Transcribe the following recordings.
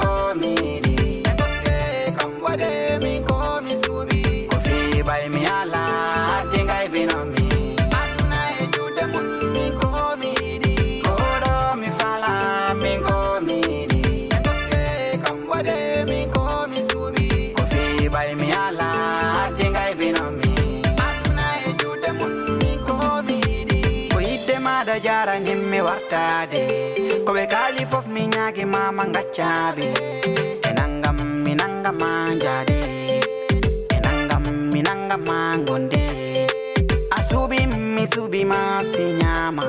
ko miri kam wade min ko mi subi ko fi bay mi ala dingai binomi aduna e jude mun min ko miri ko do mi fala min ko miri kam wade min ko mi subi ko fi bay mi ala dingai binomi aduna e jude mun min ko miri ko yidde mada jara nimmi wartade ko be kali fof mi nyaagi mama ngaccabi enangam minanga manjade enangam minanga mangonde asubi mi subi masti nyama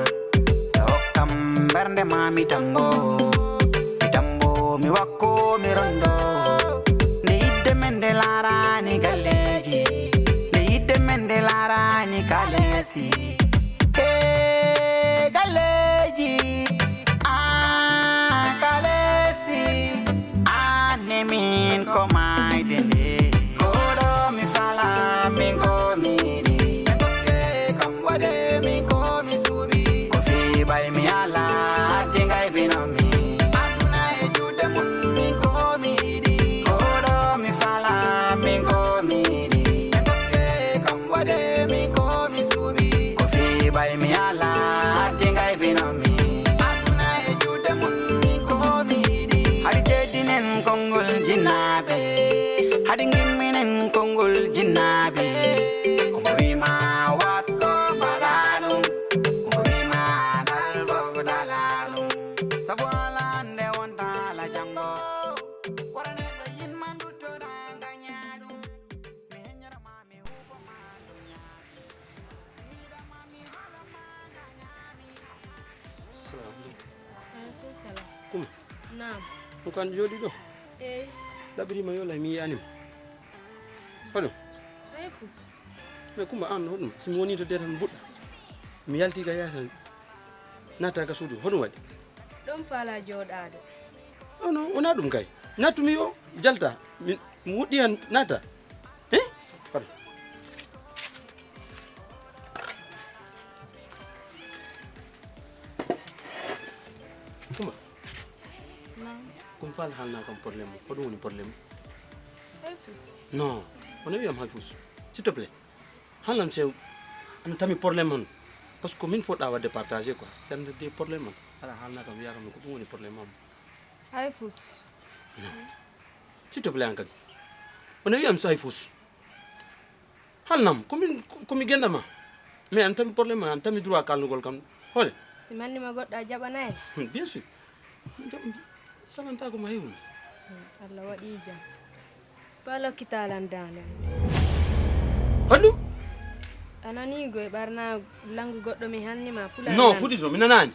dokam bernde mami tambo mi wakko mi rondo ne yidde mende lara ni galleji ne yidde mende lara ni kalesi galleji min ko mai dende kodo mi fala min ko miri kam wade min ko mi subi ko fi bay mi ala dingai binomi aduna e jude mun min ko miri kodo mi fala min ko miri kam wade min ko mi subi ko fi bay mi ala dingai binomi aduna e jude mun min ko miri hari jedinen kongol jinabe hadi ngiminen kongol jinabe umurima wat ko balalum umurima dal fog dalalum sabwala ne wonta la jango warane do yin mandu to danga nyaadum mi henyara mami hufo mandu nyaami ida mami hala manga nyaami Assalamualaikum. Kum, Naam. bukan jodi do. Dabiri mayo la mi anim. Hono, Ay fus. me kumba an hono, simi woni to detan budda. Mi yalti ga yasan. Nata ka sudu, hono wadi. Ɗon fala joɗade. Oh no, wona dum kay. Natumi yo jalta, mi wuddi han nata. Pardon. Kumba, Naam. kum fal halna kam problème, ko dum woni problème. Ay fus. Non, on a eu un halfus. S'il te plaît. Halam c'est un tami problème on. Parce que min faut avoir de partager quoi. C'est des problèmes. Ala halna kam ya kam ko woni problème am. Ay fus. S'il te plaît uncle. On a eu un halfus. Halnam komi gendama. Mais un tami problème un tami droit kalnugol kam. Hol. Si mannima goɗɗo jaɓanayi. Bien sûr. Salanta ko mahewul. Allah waɗi jam. Palo kitalan dande. Hallu? Anani goy ɓarna langu goɗɗo mi hannima pula. Non, fudito mi nanani.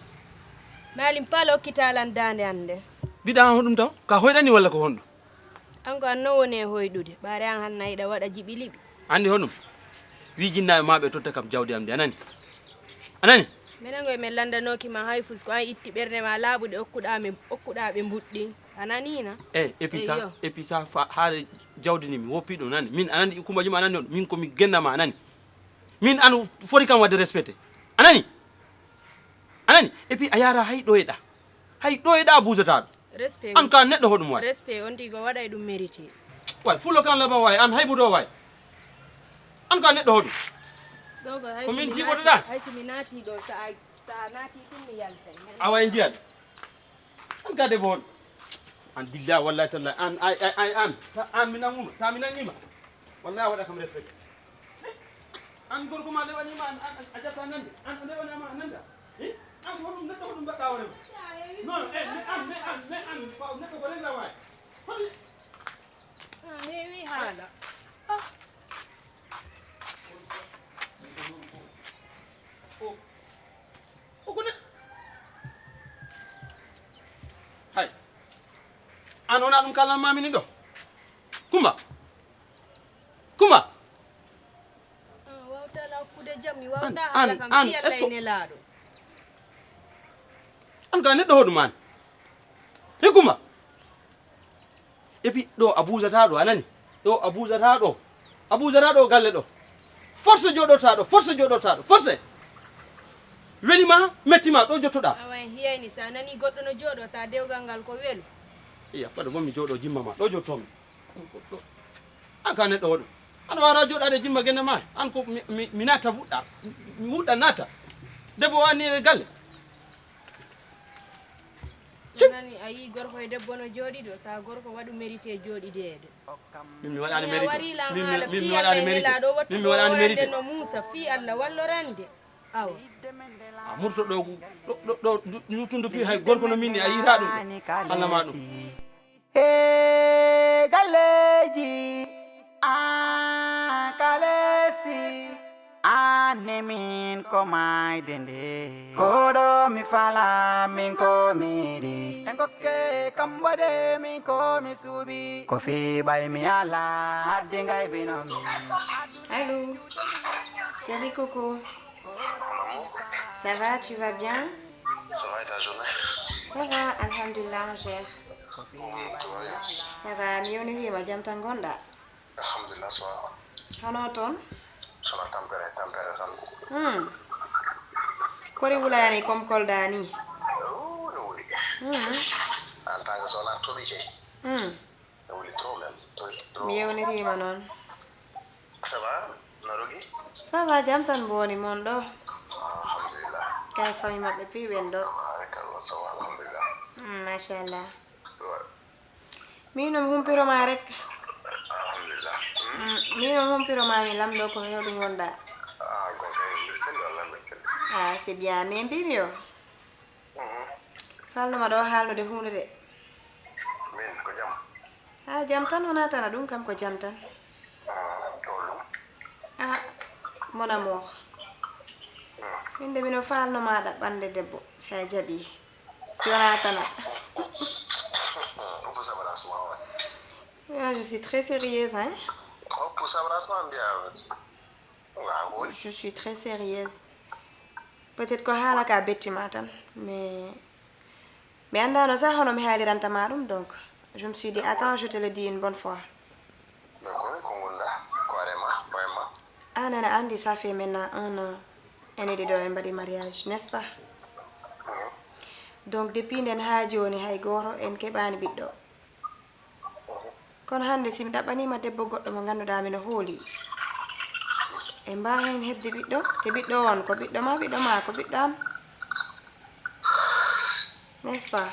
Malim palo kitalan dande ande. Bida hodum taw? Ka hoydani walla ko hondo? An ko anno woni e hoyɗude. Ɓaare an hanna yiɗa waɗa jiɓiliɓi. Andi honum. Wi jinnaɓe maɓe totta kam jawdi am de anani. Anani? Minen goye min landanokima hay fus ko an itti ɓernde ma laaɓuɗe okkuɗa ɓe mbuɗɗi ananina et puis ça haade jawdi ni mi woppi ɗum nani min anani kumbaji ma anani on min komi gendama anani min an foti kam wadde respecté anani et puis a yara hay ɗoyeɗa busataɗo respect an ka neɗɗo hoɗum waɗi respect on tigi o waɗay ɗum mérité way fulo kan laba way an haybuto way an ka neɗɗo hoɗum ko min jiɓotoɗa hay somi naati ɗo sa naati tun mi yaltay awa e jiyaɗ an ka debbo hoɗum an billahi wallahi tallahi an mi nanguma ta mi nangima wallahi a waɗa kam respecté an gorko ma ɗewanima a jatta nande an a ɗewanama a nanda an ko hoɗum neɗɗo hoɗum mbaɗɗa hoorema non mais an neɗɗo ko renga wawi hoɗi heewi haala okone hay an wona ɗum kallanmami ni ɗo Kumba wawtala hakkude jam mi wawta An- haala kam an- fiyalla est-ce que- e nelaɗo an ka neɗɗo hoɗum an he Kumba et puis ɗo a busata ɗo anani ɗo a busata ɗo galle ɗo force joɗota ɗo force welima mettima ɗo jottoɗa awan hiyayni sa nani goɗɗo no jooɗo ta dewgal ngal ko welu iya fado bo mi joɗo jimma ma ɗo jottomi an ka neɗɗo oɗo an wara joɗade jimma gende ma an ko mi nata wuɗɗa mi wuɗɗa nata debbo o anni e galle nani a yi gorko e debbo no jooɗi ɗo ta gorko waɗu mérité jooɗideede min mi waɗani warila haala min mi fi waɗani allah mérité nela ɗo min mi wattuɗo waɗani worande mérité no muusa fi allah wallorande awa a murto ɗo yutundu pi hay gorko no min ni a yita ɗum allah ma ɗum e galleji kalesi ane min ko mayde nde koɗo mi fala min ko miɗi en gokke kam waɗe min ko mi suuɓi ko fiɓay mi ala hadde gaybinomi. Allô, chérie Coco. Ça va, tu vas bien? Ça va et ta journée? Ça va, alhamdulillah, mon cher. Tout va bien. Ça va, mi yoni hima jam tan gonɗa? Alhamdulillah, ça va. Hono toon? Ça va tampere tan. Kori wulani comme kolda ni? Oh, no wuli. En tant que zona toɓi kay. No wuli trop même. Mi yewnirima noon. Ça va? No rogi? Ça va, jam tan boni mon ɗo. Alhamdulillah. Kay famille maɓɓe piwen ɗo. Avec Allah, ça va, alhamdulillah. Machallah. Ouais. Min mi humpiroma rek. Alhamdulillah. Min humpiroma mi lamɗo ko hewɗo gonɗa. Ah, gonga mi celli Allah mi celli. Ah, c'est bien, mais mbimi yo. Falnoma ɗo haalnude hunde de. Min ko jam. Ah, jam tan wona tan ɗum kam ko jam tan. Tolum. Ah, mon amour. Minde mino falnoma ɗaɓɓande debbo si a jaɓi. Si wona tana. On peut savoir à ce moment. Ah, je suis très sérieuse, hein? On peut savoir à ce moment bien. Je suis très sérieuse. Peut-être ko haala ka bettima tan, mais andano sa hono mi haalirantama ɗum, donc je me suis dit attends, je te le dis une bonne fois. D'accord, ko gonɗa koirema poema. Ah, nana andi ça fait maintenant 1 an ene ɗiɗo en mbaɗi mariage, n'est-ce pas? Donc depuis nden ha joni hay goto en keɓani ɓiɗɗo. Kono hande simi ɗaɓɓanima debbo goɗɗo mo ganduɗa mino hooli, e mba hen hebde ɓiɗɗo, te ɓiɗɗo on ko ɓiɗɗo ma ko ɓiɗɗo am, n'est-ce pas?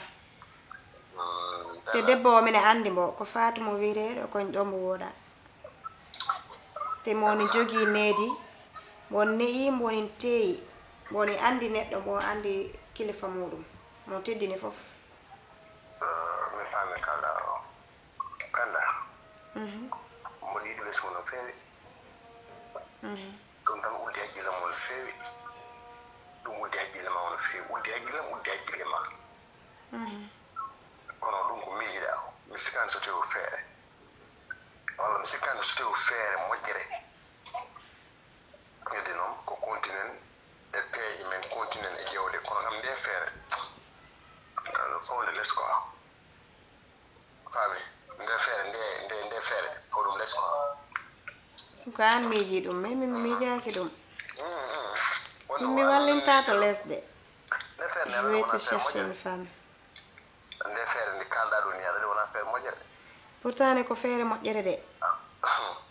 Te debbo o mine andi mo ko Fatou mo wireɗo koñ ɗo mo woɗa, te moni jogui needi, mon neyi, moni teeyi, moni andi neɗɗo, mo andi kilifa muɗum, mo teddini foof. Mi faami kala kanda mboɗo yiɗi wesugo no feewi ɗum tan uddi haqqille ma no feewi ɗum uddi haqqille ma no feewi uddi haqqille uddi haqqille ma kono ɗum ko miijiɗa mi sikkani so tawi feere walla mi sikkani so tawi feere moƴƴere hedde noon ko continuen e peeje men continuen e ƴewde kono kam nde feere fawde less quoi faami nde feere nde feere faw ɗum less quoi ko an miiji ɗum, mais min miijaki ɗum. Mi wallinta to lesde. Je vais te chercher une femme. nde feere nde kalɗa ɗum ni aɗa ɗe wona feere moƴƴere. Pourtant ne ko feere moƴƴere de.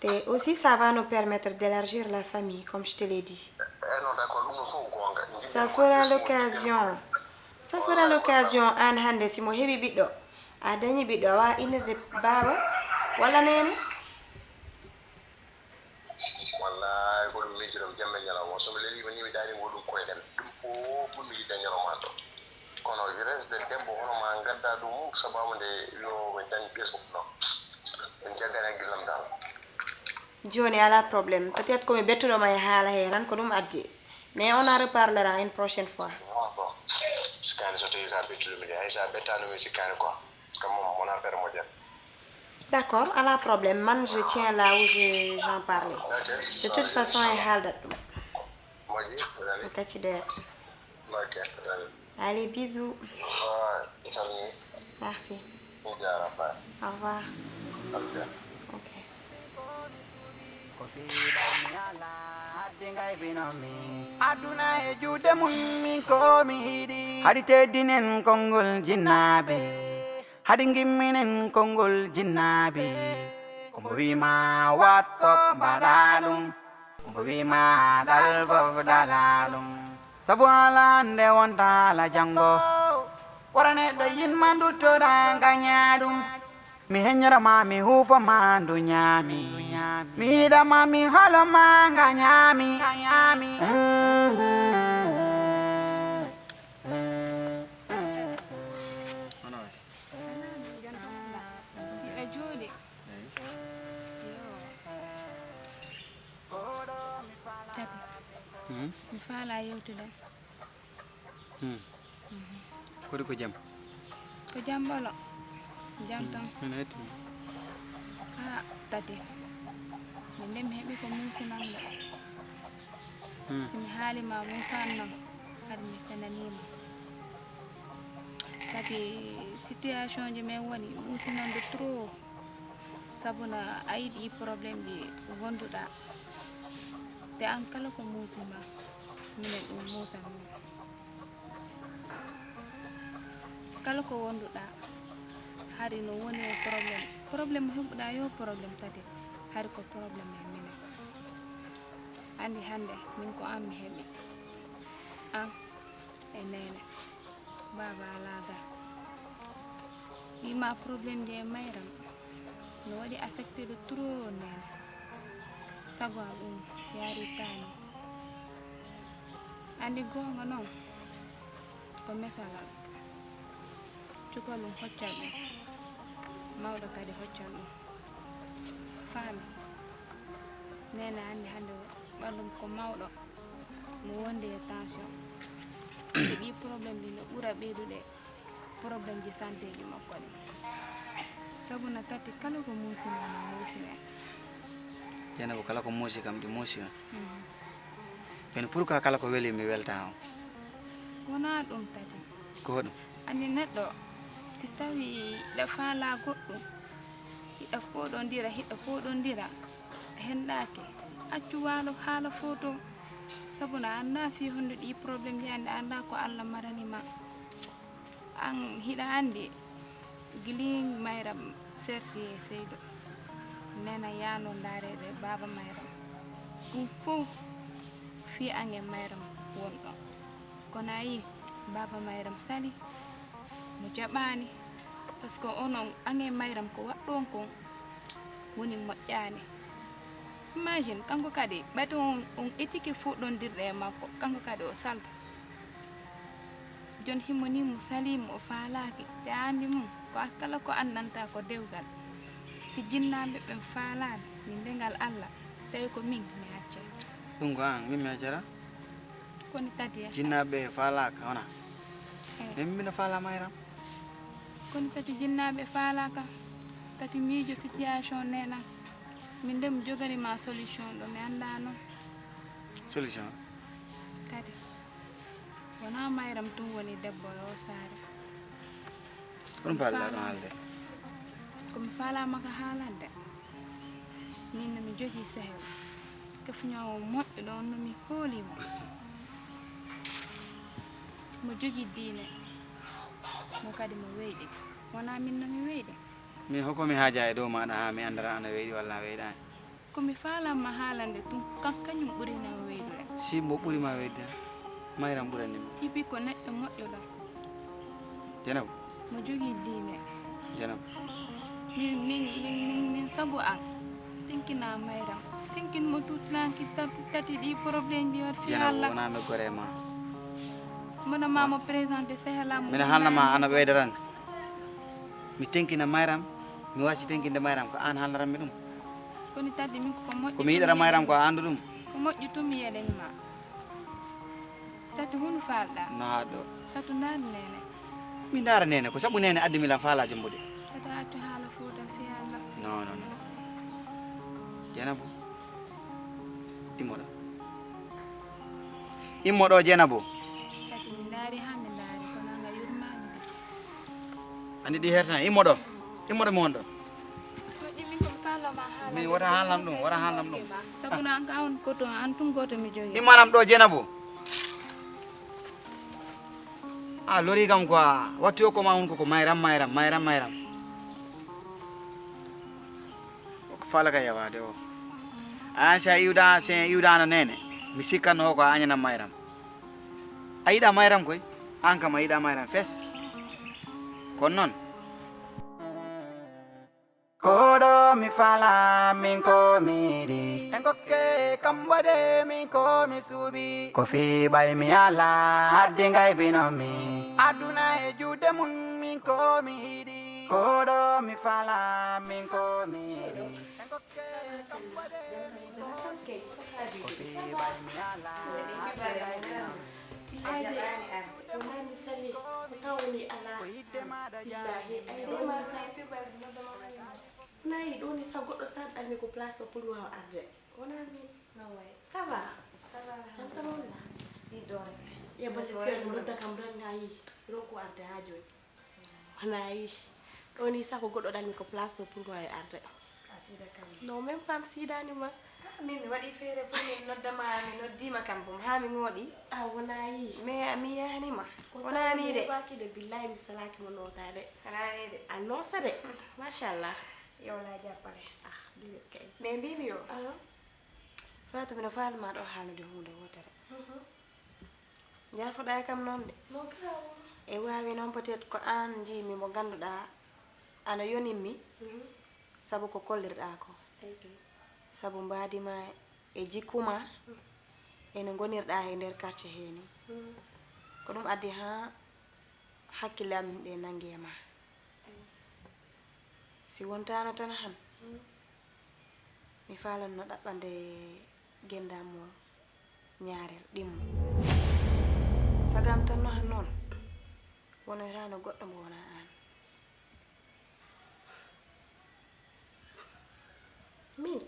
Et aussi ça va nous permettre d'élargir la famille, comme je te l'ai dit. Non, d'accord, ɗum ɗum fof gonga. Ça fera l'occasion. Ça fera l'occasion an hande simo heɓi ɓiɗɗo, a dañi ɓiɗɗo, a wawa innirde baaba walla nene. Wallahi ko ɗum miijiɗom jemme ñalawma somi lelima ni mi ɗaani ngo ɗum koyɗen ɗum fof ɗum mi yidda ñalawma ɗo kono resde debbo hono ma gadda ɗum sababu nde yo ɓe dañi ɓesgo no en jaggani haqqillam dal. Joni ala problème, peut-être komi bettuɗoma e haala he tan ko ɗum addi, mais on en reparlera une prochaine fois. Bon sikkani so tawi ka bettuɗumi de hay sa bettanumi sikkani quoi kam moom wona feere moƴƴere. D'accord, ala problème, man je tiens là où j'en parlais. De toute façon e haaldat ɗum. Moƴƴi Mi kacci deyat. ok Allez, bisous. salmini Merci. mi jarama. Au revoir. Ok. ko fiɓay mi ala hadde gaybinomi aduna e juuɗe mum min ko mi yiɗi haɗi teddinen konngol jinnaɓe hadi gimminen kongol jinnaɓe kombo wima wattop mbaɗa ɗum kombo wima ɗal fof dala ɗum sabu ala nde wonta ala janggo wara neɗɗo yinma duttoɗa gaña ɗum mi heñorama mi hufama ndu ñaami mi yiɗama mi holoma gañami Tati, mi faala yewtude. koɗi ko jaam Ko jam bolo. Jam tan. min hetti Tati. Min nde mi heɓi ko muusinam de. Si mi haalima muusannam hade mi fenanima. Tati situation ji men woni muusinande trop. Sabuna a yiɗi probléme ɗi gonduɗa. Te an kala ko muusima minen ɗum muusanmi. Kala ko wonduɗa hari no woni probléme heɓuɗa yo probléme tati hari ko probléme e minen. Andi hande min ko an mi heɓi an e nene baba alaga yima probléme je mayram no waɗi affecté de trop nene sago am ɗum yaari tani. Andi gonga noon ko mesalal cukol ɗum hoccal ɗum mawɗo kadi hoccal ɗum faami nene andi hande ɓallum ko mawɗo mo wondi e tension ɗi probléme ɗi no ɓuura ɓeydude probléme ji santé ji makko ɗi sabuna tati kala ko muusima no muusime. Jeynabo kala ko muusi kam ɗi muusi on ɓen pourquoi kala ko weeli mi welta on wona ɗum tati ko hoɗum andi neɗɗo si tawi ɗa faala goɗɗum hiɗa foɗondira henɗake accu waalo haala foto sabuna anda fi honde ɗi probléme ji andi anda ko Allah maranima an hiɗa andi gili mayram serti e seydo nena yano darede baba mayram ɗum fof fi an e mayram wonɗo kono ayi baba mayram sali mo jaɓani par ce que onon an e mayram ko waɗɗon kon woni moƴƴani. Imagine kanko kadi ɓati on etike fuɗɗondirɗe e makko kanko kadi o salto jon himmoni mo salimo o faalaki te andi mum ko kala ko andanta ko dewgal si jinnaɓe ɓen faalani min ndengal Allah so tawi ko min mi acca ɗum ko an min mi accata koni tati jinnaɓe faalaka wona min mbino faala mayram koni tati jinnaɓe faalaka tati miijo situation nena min nde mi joganima solution ɗo mi anda noon solution tati wona mayram tum woni debbo o saare koɗum paalɗa ɗon haalde komi faalama ko haalande min nomi jogui sehel kefñowo moƴƴo ɗon nomi hoolimo mo jogui diine mo kadi mo weyɗi wona min nomi weyɗi min hokkomi haaja e dow maɗa ha mi andata ana weyɗi walla weyɗani komi faalama haalande tum kañum ɓurinama weydude si mo ɓuurima weyde mayram ɓuranima ibi ko neɗɗo moƴƴo ɗon Jeynabo mo jogui diine Jeynabo min sago an tinkina mayram tinkin mo tutlanki tati ɗi probléme ɗi wat fi Jeynabo Allah wonami gore ma mboɗo mamo présenté sehelam mine haalnama ana ɓeydaran mi tenkina mayram mi wacci tenkinde mayram ko an haalnaranmi ɗum koni tati min ko moƴƴi komi yiɗata mayram ko andu ɗum ko moƴƴi tum yeɗenima tati hono falɗa no haɗɗo tatu ndaari nene mi daara nene ko saabu nene addi milan faalajo mbuɗe tati accu haala fouta fi Allah non Jeynabo immoɗo Jeynabo tati mi ndaari ha mi ndaari kono anga yurmani andi ɗi hertan immoɗo mi wonɗo moƴƴi min komi faalama haala mi wota haalnam ɗum sabuna an ka on koto an tum goto mi jogui immanam ɗo Jeynabo lori kam quoi wattu ko ma ko mayram ko fala ka yawade o sa iuda na nene mi sikkanno ko anyana mayram ayida mayram koy an kam ayida mayram fes kon non kodo mi fala min ko miri engoke kambade min ko mi subi ko fi bay mi ala hadde ngay binomi aduna e jude mun min ko mi hidi kodo mi fala min ko miri engoke kambade min ko fi bay mi ala hadde ngay binomi ajabani ar wonani sali tawni ala billahi ay do ma sa pibar no do nayi ɗo ni sa goɗɗo saɗɗani ko place to pour wawa arde wona min naway ça va jam tamonna ɗiɗɗo rek e balle piano nodda kam ran a yi ronko arde ha joni wona yi ɗo ni sa ko goɗɗo ɗanmi ko place to pour wawi arde asida kam non même pas mi sidanima min mi waɗi feere pour min noddama mi noddima kam bom ha mi ŋooɗi a wona yi mais mi yahanima wonani de bakide billahi mi salaki mo notade wonani de a noosa de machallah yow la jappale dire kay mais mbimi yo Fatou mino falma ɗo haalnude hunde wotere jafoɗa kam noon de no grawo e wawi noon peut être ko an jimi mo ganduɗa ana yonimmi sabu ko kollirɗa ko sabu mbadima e jikkuma ene gonirɗa e nder quartier heni ko ɗum addi ha hakkille am ɗe nangi e ma si wontano tan han mi falanno ɗaɓɓande gendamo ñaarel ɗimmo sagam tan no han noon wonoyrano goɗɗo mo wona an min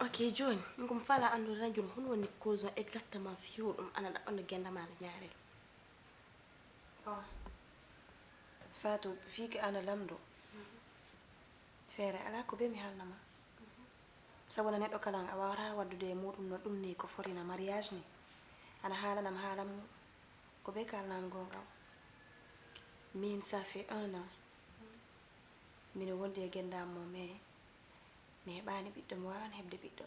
ok joni min komi fala andude tan joni hono woni cause o exactement fiyo ɗum ana ɗaɓɓanno gendamala ñaarel bon Fatou fiike ana lamdo feere ala ko be mi haalnama sabu no neɗɗo kala a wawata waddude e muɗum no ɗum ni ko forina mariage ni ana haalanam haalam mum ko be kalnam gonga min ça fait 1 an mino wondi e gendam mo mais mi heɓani ɓiɗɗo mi wawan heɓde ɓiɗɗo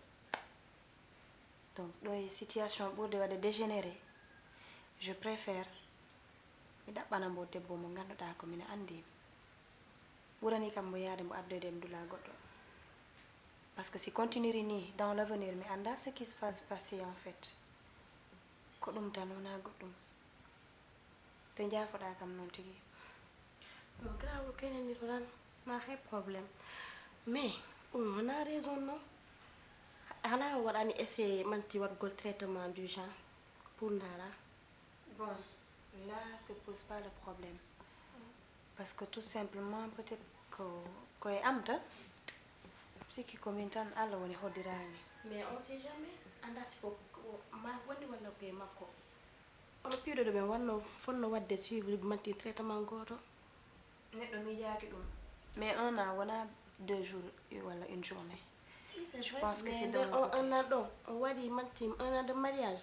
donc ɗo e situation ɓurde waɗa dégénéré je préfère mi ɗaɓɓana mbo debbo mo ganduɗa ko mino andi ɓurani kam mo yaade mo ardoyde e ndula goɗɗo parce que si continueri ni dans l'avenir mi anda ce qui va se passer en fait ko ɗum tan wona goɗɗum te jafoɗa kam noon tigui no grawol kene ni ko tan ma hay probléme mais ɗum wona raison non hana waɗani essayé manti waɗgol traitement du genre pour ndara bon là se pose pas le problème parce que tout simplement peut-être que koye am tan sikki komin tan Allah woni hoddirami mais on sait jamais anda siko ma woni walla koye makko ono piiɗo ɗo ɓen wanno fonno wadde suivre manti traitement goto neɗɗo miijaki ɗum mais 1 an wona 2 jours walla une journée si c'est je vrai, pense que mais c'est nder dans le un an ɗo o waɗi manti 1 an de mariage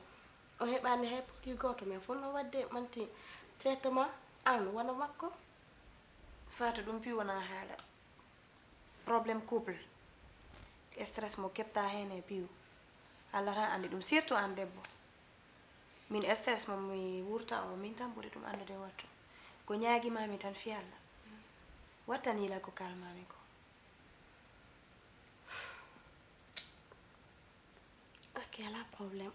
o heɓani hay produit goto mais fonno wadde manti traitement an wona makko Fatou ɗum pi wona haala probléme couple stress mo keɓta hen e piiw Allah tan andi ɗum surtout an debbo min stress mo mi wurta o min tan ɓuuri ɗum andude wattu ko ñaaguimami tan fi Allah wattanila ko kalmami ko ok ala probléme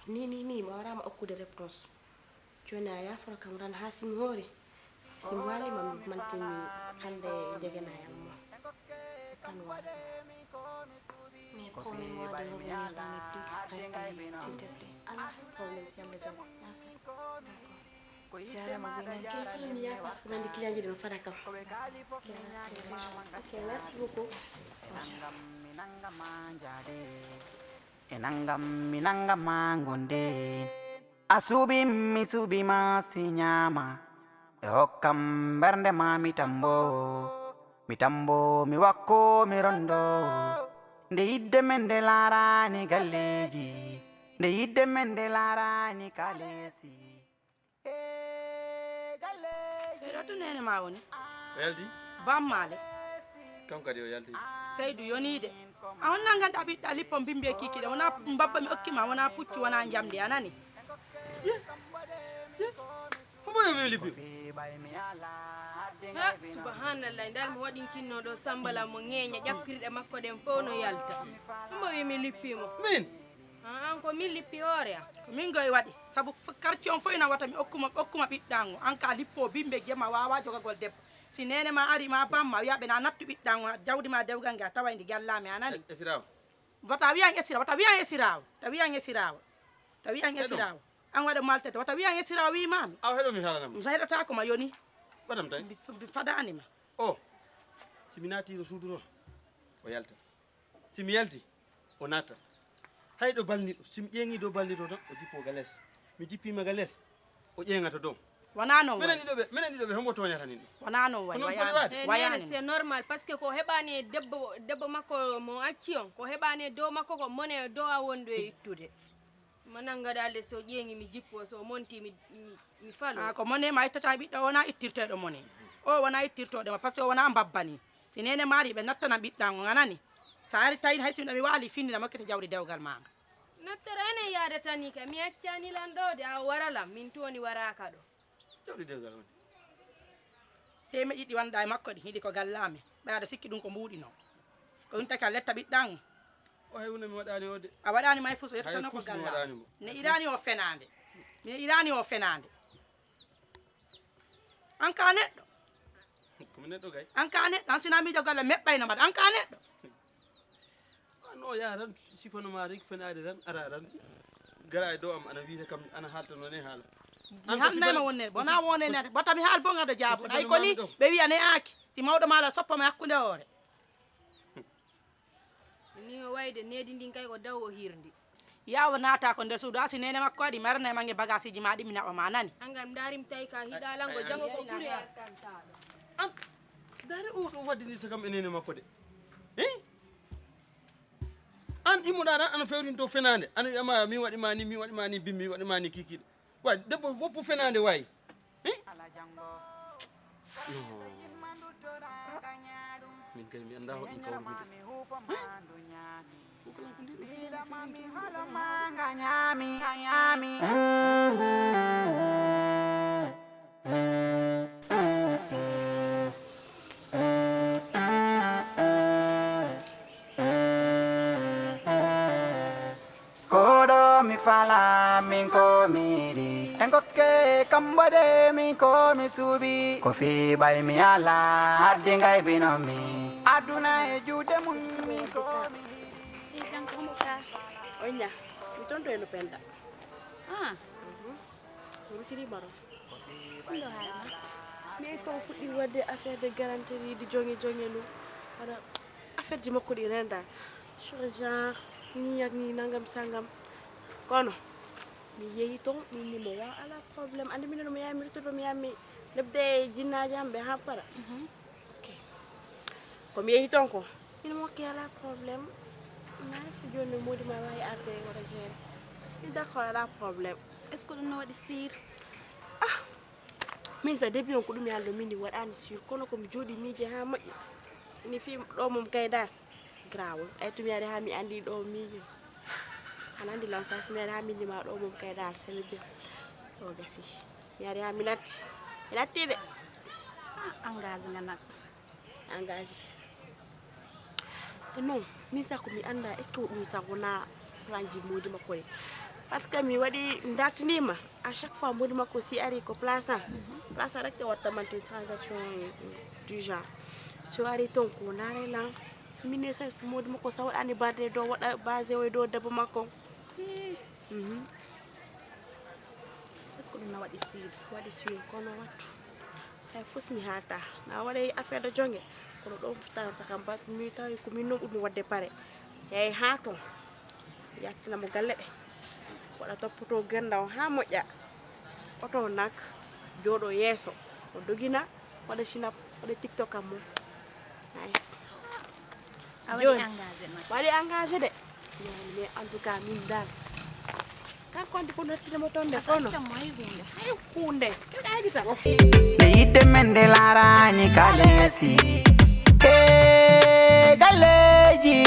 ni mi waɗama okkude réponse joni a yaforo kam tan ha simi hoori simi walima mantimi hande jeganayam mo tan waɗa mais promets-moi de revenir dans les plus brefs délais s'il te plaît ala hay probléme si Allah jaɓi jarama ok falami ya par ce que nandi client ji ɗen fada kam ok merci beaucoup enangam minangam mangonde asubi mi subi ma sinyama e hokkam bernde ma mitambo mi wakko mi rondo nde yidde men nde larani galleji nde yidde men nde larani kalesi to nene ma woni o yalti bammale kam kadi o yalti Seydou yonide a wonna ganda ɓiɗɗa lippom bimbe kikiɗe wona mbabba mi okkima wona puccu wona jamdi anani hombo yo mi lippi ha subhanallah ndal mo waɗin kinnoɗo sambala mo ŋeeña ƴakkirɗe makko ɗen fof no yalta ɗumbo wimi lippimo min an ko min lippi hoore am ko min goye waɗi saabu quartier on fof ina wata mi okkuma ɓiɗɗango an ka lippo bimbe gema wawa jogagol debbo si nene ma ari ma bamma wiyaɓe na nattu ɓiɗɗango jawdi ma dewgal nge a tawayndi gallami anani esiraw wata wiyan esiraw wata wiyan esiraw ta wiyan esiraw ta wiyan esiraw an waɗa maltete wata wiyan esiraw wimami aw heɗo mi halanama heɗota ko ma yoni waɗam tan fadanima o simi naati to suudu to o yalta simi yalti o natta hayɗo balniɗo simi ƴeeŋi dow balniɗo tan o jippo ga less mi jippima ga less o ƴeeŋata dow wona noon minen ɗiɗoɓe hombo toñata nin ɗum wona noon wayani c'est normal par ce que ko heɓani e debbo makko mo acci on ko heɓani e dow makko ko mone dow a wondu e ittude manangaɗalde so ƴeeŋi mi jippo so monti mi falo ko mone ma ittata ɓiɗɗo wona ittirteɗo mone o wona ittirtoɗema par ce que o wona mbabbani si nene maari ɓe nattana ɓiɗɗango ganani sa ari tawi hay sinno mi waali findina mokkete jawdi dewgal mama nattara enen yaade tani ka mi accani lan ɗo de a waralam min toni waraka ɗo jawdi dewgal woni teme ɗiɗi wanɗa e makko ɗi hiɗi ko gallami ɓeaɗa sikki ɗum ko mbuɗino ko ɗum taki a letta ɓiɗɗango o hay hunde mi waɗani o de a waɗani may fuso yettotano ko gallami ne irani o fenade mine irani o fenade an ka neɗɗo komi neɗɗo kay an ka neɗɗo an sina miijo galle meɓɓayno mbaɗa an ka neɗɗo no yaa tan sifanoma rik fenade tan ara tan gara e dow am ana wiita kam ana haalta noon e haala mi haalnayma wonnede bona wonenede bota mi haal bo gaɗo jaabo ay koni ɓe wiya ne aaki si mawɗo maɗa soppama hakkude hoore ni o wayde needi ndin kay ko daw o hirndi yawo naata ko nder suudu asi nene makko waɗi marna mange bagage ji ma ɗi mi naɓa ma nani an gam darim tawi ka hiɗalango jango ko ɓuuri an daari o ɗo waddinirta kam e nene makko de an immoɗa tan ana fewrinto fenade ana wiyama mi waɗima ni mi waɗima ni bimmi mi waɗima ni kikiɗe wa debbo woppu fenade wayi min kay mi anda hoɗum kawrumide koɗo mi fala min ko miɗi en gokke kambode min ko mi suuɓi ko fiɓay mi ala haddi gaybinomi aduna e juuɗe mum min ko mi yiɗi oña mi tonto eno penda witiri maro ɗo haala mais ko fuɗɗi wadde affaire de galanterie di jonge nu waɗa affaire ji makko ɗi renda genre ni ak ni nangam sangam kono mi yeehi toon min nimo waw ala probléme andi minen mi yami retourno mi yami lebde jinnaji am ɓe ha para ok komi yeehi toon ko ina mo wakke ala probléme nasi joni modi ma wawi arde wona géré mi d'accord ala probléme est ce que ɗum no waɗi sir min sa début on ko ɗum yallo min ni waɗani sur kono komi jooɗi miije ha moƴƴi ni fi ɗo mom gaydar grawol ay tumi ari ha mi andi ɗo miijo ana andi lansas mi ari ha mindima ɗo mom gaydar sene bien ɗo gasi mi ari ha mi natti de engage nga nat engage te non min sa ko mi anda est ce que ɗum sa wona plan ji modi makko de par ce que mi waɗi dartinima à chaque fois modi makko si ari ko place rek te wattamante transaction du genre so ari toon ko naare lan mine sa modi makko sa waɗani barde dow waɗa basé o dow debbo makko est ce que ɗum na waɗi sur kono wattu hay fos mi hata na waɗa affaire de jonge kono ɗo tawata kam ba mi tawi ko min noon ɓurmi wadde paare yeyi ha toon yattinamo galle ɗe waɗa toppoto ganda o ha moƴƴa oto nak jooɗo yeeso o dogina waɗa sinap waɗa tiktok am mum nice waɗi engagé de mais en tout cas min dal kan konti ko not mo tonde kono hay kunde ka ay gita Le yidde mende lara ni kalesi galeji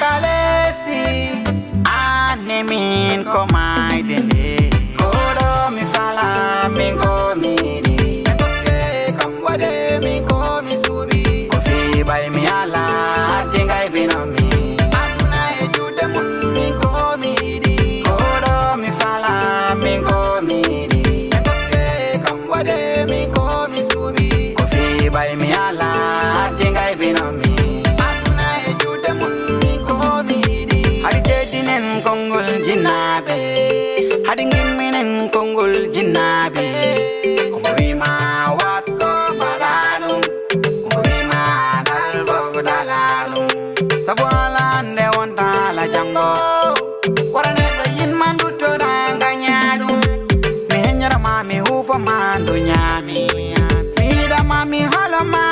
kalesi nemin ko mai dende kodo mi fala min ko mi di kam wade min ko mi subi ko fi bay mi ala dingai binomi aduna e jude mun min ko mi di kodo mi fala min ko mi di kam wade min ko mi subi ko fi bay mi ala dingai binomi aduna e jude mun min ko mi di harje dinen kongol jinabe hadingin minen kongol jinabe umrima wat ko balalum umrima dal fog dalalum sabwala nde wonta la jango warane do yin mandu to danga nyaadum mi henyara mami hufo mandu nyami mi da mami hala ma